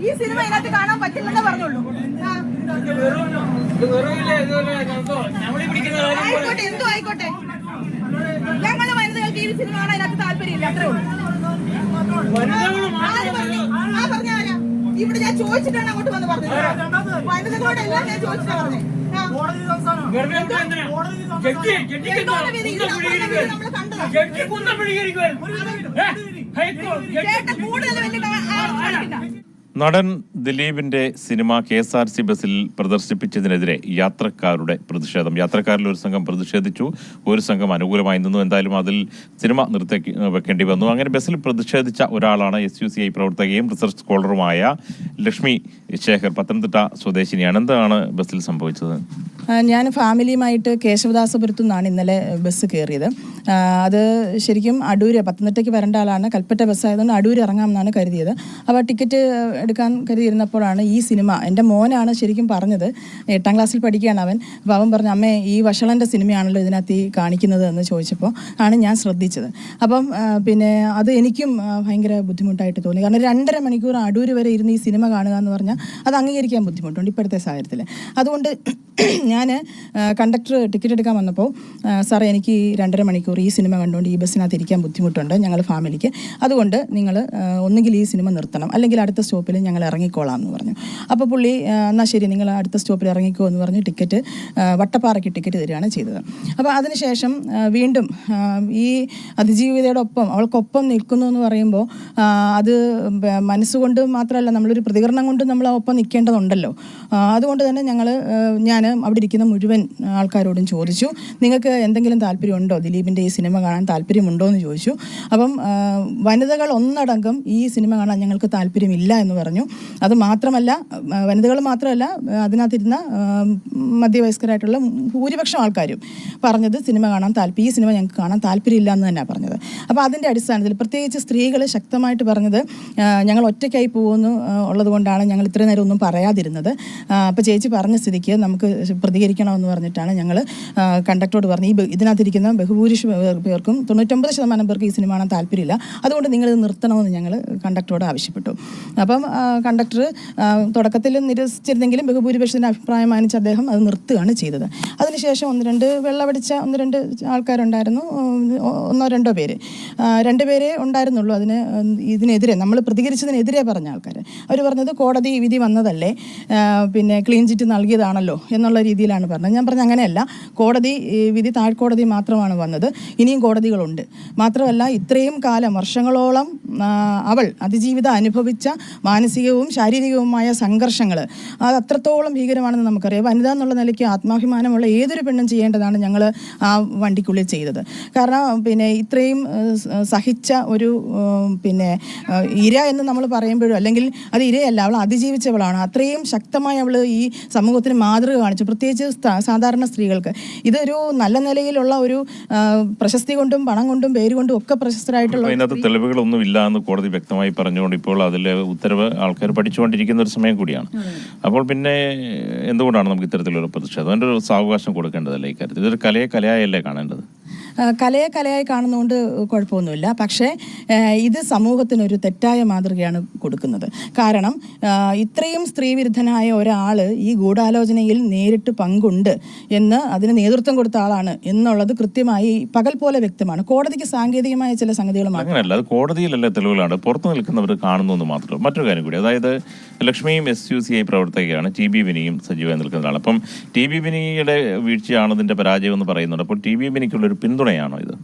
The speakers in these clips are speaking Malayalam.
ഈ സിനിമ ഇതിനകത്ത് കാണാൻ പറ്റില്ലെന്നേ പറഞ്ഞുള്ളൂ. ആയിക്കോട്ടെ, എന്തോ ആയിക്കോട്ടെ. ഞങ്ങള് വനിതകൾക്ക് ഈ സിനിമ കാണാൻ ഇതിനകത്ത് താല്പര്യമില്ല, അത്രേ ഉള്ളൂ. പറഞ്ഞാരാ ഇവിടെ? ഞാൻ ചോദിച്ചിട്ടാണ് അങ്ങോട്ട് വന്ന് പറഞ്ഞത്. വനിതകളോടെല്ലാം ഞാൻ ചോദിച്ചിട്ടാ പറഞ്ഞേ. നടൻ ദിലീപിന്റെ സിനിമ KSRTC ബസ്സിൽ പ്രദർശിപ്പിച്ചതിനെതിരെ യാത്രക്കാരുടെ പ്രതിഷേധം. യാത്രക്കാരിൽ ഒരു സംഘം പ്രതിഷേധിച്ചു, ഒരു സംഘം അനുകൂലമായി നിന്നു. എന്തായാലും അതിൽ സിനിമ വെക്കേണ്ടി വന്നു. അങ്ങനെ ബസ്സിൽ പ്രതിഷേധിച്ച ഒരാളാണ് SUCI പ്രവർത്തകയും റിസർച്ച് സ്കോളറുമായ ലക്ഷ്മി ശേഖർ, പത്തനംതിട്ട സ്വദേശിനിയാണ്. എന്താണ് ബസ്സിൽ സംഭവിച്ചത്? ഞാൻ ഫാമിലിയുമായിട്ട് കേശവദാസപുരത്തു നിന്നാണ് ഇന്നലെ ബസ് കയറിയത്. അത് ശരിക്കും അടൂര്, പത്തനംതിട്ടയ്ക്ക് വരേണ്ട ആളാണ്. കൽപ്പറ്റ ബസ്സായതുകൊണ്ട് അടൂര് ഇറങ്ങാമെന്നാണ് കരുതിയത്. അപ്പോൾ ടിക്കറ്റ് എടുക്കാൻ കരുതിയിരുന്നപ്പോഴാണ് ഈ സിനിമ, എൻ്റെ മോനാണ് ശരിക്കും പറഞ്ഞത്. 8ാം ക്ലാസ്സിൽ പഠിക്കുകയാണ് അവൻ. അപ്പോൾ അവൻ പറഞ്ഞു, അമ്മേ ഈ വഷളൻ്റെ സിനിമയാണല്ലോ ഇതിനകത്ത് ഈ കാണിക്കുന്നത് എന്ന് ചോദിച്ചപ്പോൾ ആണ് ഞാൻ ശ്രദ്ധിച്ചത്. അപ്പം പിന്നെ അത് എനിക്കും ഭയങ്കര ബുദ്ധിമുട്ടായിട്ട് തോന്നി. കാരണം 2.5 മണിക്കൂർ അടൂര് വരെ ഇരുന്ന് ഈ സിനിമ കാണുക എന്ന് പറഞ്ഞാൽ അത് അംഗീകരിക്കാൻ ബുദ്ധിമുട്ടുണ്ട് ഇപ്പോഴത്തെ സാഹചര്യത്തിൽ. അതുകൊണ്ട് ഞാൻ കണ്ടക്ടർ ടിക്കറ്റ് എടുക്കാൻ വന്നപ്പോൾ, സാറേ എനിക്ക് ഈ 2.5 മണിക്കൂർ ഈ സിനിമ കണ്ടുകൊണ്ട് ഈ ബസ്സിനകത്ത് ഇരിക്കാൻ ബുദ്ധിമുട്ടുണ്ട് ഞങ്ങൾ ഫാമിലിക്ക്, അതുകൊണ്ട് നിങ്ങൾ ഒന്നുകിൽ ഈ സിനിമ നിർത്തണം, അല്ലെങ്കിൽ അടുത്ത സ്റ്റോപ്പിൽ ഞങ്ങൾ ഇറങ്ങിക്കോളാം എന്ന് പറഞ്ഞു. അപ്പോൾ പുള്ളി എന്നാൽ ശരി നിങ്ങൾ അടുത്ത സ്റ്റോപ്പിൽ ഇറങ്ങിക്കോ എന്ന് പറഞ്ഞ് ടിക്കറ്റ് വട്ടപ്പാറയ്ക്ക് ടിക്കറ്റ് തരികയാണ് ചെയ്തത്. അപ്പോൾ അതിനുശേഷം വീണ്ടും ഈ അതിജീവിതയോടൊപ്പം അവൾക്കൊപ്പം നിൽക്കുന്നു എന്ന് പറയുമ്പോൾ അത് മനസ്സുകൊണ്ട് മാത്രമല്ല, നമ്മളൊരു പ്രതികരണം കൊണ്ട് നമ്മൾ ഒപ്പം നിൽക്കേണ്ടതുണ്ടല്ലോ. അതുകൊണ്ട് തന്നെ ഞാൻ അവിടെ ഇരിക്കുന്ന മുഴുവൻ ആൾക്കാരോടും ചോദിച്ചു, നിങ്ങൾക്ക് എന്തെങ്കിലും താല്പര്യമുണ്ടോ, ദിലീപിൻ്റെ ഈ സിനിമ കാണാൻ താല്പര്യമുണ്ടോ എന്ന് ചോദിച്ചു. അപ്പം വനിതകൾ ഒന്നടങ്കം ഈ സിനിമ കാണാൻ ഞങ്ങൾക്ക് താല്പര്യമില്ല എന്ന് പറഞ്ഞു. അത് മാത്രമല്ല, വനിതകൾ മാത്രമല്ല, അതിനകത്തിരുന്ന മധ്യവയസ്കരായിട്ടുള്ള ഭൂരിപക്ഷം ആൾക്കാരും പറഞ്ഞത് സിനിമ കാണാൻ ഈ സിനിമ ഞങ്ങൾക്ക് കാണാൻ താല്പര്യമില്ല എന്ന് തന്നെയാണ് പറഞ്ഞത്. അപ്പോൾ അതിൻ്റെ അടിസ്ഥാനത്തിൽ പ്രത്യേകിച്ച് സ്ത്രീകൾ ശക്തമായിട്ട് പറഞ്ഞത് ഞങ്ങൾ ഒറ്റയ്ക്കായി പോകുന്നു ഉള്ളത് കൊണ്ടാണ് ഞങ്ങൾ ഇത്രയും നേരം ഒന്നും പറയാതിരുന്നത്. അപ്പോൾ ചേച്ചി പറഞ്ഞ സ്ഥിതിക്ക് നമുക്ക് പ്രതികരിക്കണമെന്ന് പറഞ്ഞിട്ടാണ് ഞങ്ങൾ കണ്ടക്ടറോട് പറഞ്ഞു, ഇതിനകത്തിരിക്കുന്ന ബഹുഭൂരിപക്ഷം പേർക്കും 99% പേർക്ക് ഈ സിനിമ കാണാൻ താല്പര്യമില്ല, അതുകൊണ്ട് നിങ്ങളിത് നിർത്തണമെന്ന് ഞങ്ങൾ കണ്ടക്ടറോട് ആവശ്യപ്പെട്ടു. അപ്പം കണ്ടക്ടർ തുടക്കത്തിൽ നിരസിച്ചിരുന്നെങ്കിലും ബഹുഭൂരിപക്ഷത്തിൻ്റെ അഭിപ്രായം മാനിച്ച് അദ്ദേഹം അത് നിർത്തുകയാണ് ചെയ്തത്. അതിനുശേഷം 1-2 വെള്ളമടിച്ച 1-2 ആൾക്കാരുണ്ടായിരുന്നു, 1-2 പേര്, 2 പേരെ ഉണ്ടായിരുന്നുള്ളൂ ഇതിനെതിരെ, നമ്മൾ പ്രതികരിച്ചതിനെതിരെ പറഞ്ഞ ആൾക്കാർ. അവർ പറഞ്ഞത് കോടതി വിധി വന്നതല്ലേ, പിന്നെ ക്ലീൻ ചിറ്റ് നൽകിയതാണല്ലോ എന്നുള്ള രീതിയിലാണ് പറഞ്ഞത്. ഞാൻ പറഞ്ഞത് അങ്ങനെയല്ല, കോടതി വിധി താഴ്ക്കോടതി മാത്രമാണ് വന്നത്, ഇനിയും കോടതികളുണ്ട്. മാത്രമല്ല ഇത്രയും കാലം വർഷങ്ങളോളം അവൾ അതിജീവിത അനുഭവിച്ച മാനസികവും ശാരീരികവുമായ സംഘർഷങ്ങൾ അത് അത്രത്തോളം ഭീകരമാണെന്ന് നമുക്കറിയാം. വനിത എന്നുള്ള നിലയ്ക്ക് ആത്മാഭിമാനമുള്ള ഏതൊരു പെണ്ണും ചെയ്യേണ്ടതാണ് ഞങ്ങൾ ആ വണ്ടിക്കുള്ളിൽ ചെയ്തത്. കാരണം പിന്നെ ഇത്രയും സഹിച്ച ഒരു പിന്നെ ഇര എന്ന് നമ്മൾ പറയുമ്പോഴും, അല്ലെങ്കിൽ അത് ഇരയല്ല, അവൾ അതിജീവിച്ചവളാണ്. അത്രയും ശക്തമായി അവൾ ഈ സമൂഹത്തിന് മാതൃക കാണിച്ചു, പ്രത്യേകിച്ച് സാധാരണ സ്ത്രീകൾക്ക്. ഇതൊരു നല്ല നിലയിലുള്ള ഒരു പ്രശസ്തി കൊണ്ടും പണം കൊണ്ടും പേര് കൊണ്ടും ഒക്കെ പ്രശസ്തരായിട്ടുള്ള അതിനകത്ത് തെളിവുകളൊന്നും ഇല്ല എന്ന് കോടതി വ്യക്തമായി പറഞ്ഞുകൊണ്ട് ഇപ്പോൾ അതിലെ ഉത്തരവ് ആൾക്കാർ പഠിച്ചുകൊണ്ടിരിക്കുന്ന ഒരു സമയം കൂടിയാണ്. അപ്പോൾ പിന്നെ എന്തുകൊണ്ടാണ് നമുക്ക് ഇത്തരത്തിലുള്ള പ്രതിഷേധം? അതിൻ്റെ ഒരു സാവകാശം കൊടുക്കേണ്ടതല്ലേ ഇക്കാര്യത്തിൽ? ഇതൊരു കലയായല്ലേ കാണേണ്ടത്? കലയായി കാണുന്നതുകൊണ്ട് കുഴപ്പമൊന്നുമില്ല. പക്ഷേ ഇത് സമൂഹത്തിനൊരു തെറ്റായ മാതൃകയാണ് കൊടുക്കുന്നത്. കാരണം ഇത്രയും സ്ത്രീവിരുദ്ധനായ ഒരാൾ ഈ ഗൂഢാലോചനയിൽ നേരിട്ട് പങ്കുണ്ട് എന്ന് അതിന് നേതൃത്വം കൊടുത്ത ആളാണ് എന്നുള്ളത് കൃത്യമായി പകൽ പോലെ വ്യക്തമാണ്. കോടതിക്ക് സാങ്കേതികമായ ചില സംഗതികൾ അങ്ങനെയല്ല, അത് കോടതിയിലല്ല തെളിവുകളാണ്, പുറത്തു നിൽക്കുന്നവർ കാണുന്നു എന്ന് മാത്രം. മറ്റൊരു കാര്യം കൂടി, അതായത് ലക്ഷ്മിയും SUCI പ്രവർത്തകയാണ്, TB വിനിയും സജീവമായി നിൽക്കുന്നതാണ്. അപ്പം TB വിനിയുടെ വീഴ്ചയാണ് ഇതിന്റെ പരാജയം എന്ന് പറയുന്നുണ്ട്. അപ്പോൾ TB വിനിക്കുള്ളൊരു പിന്തുണയാണോ ഇത്?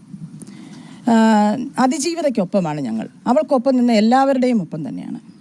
അതിജീവിതയ്ക്കൊപ്പമാണ് ഞങ്ങൾ, അവൾക്കൊപ്പം നിന്ന് എല്ലാവരുടെയും ഒപ്പം തന്നെയാണ്.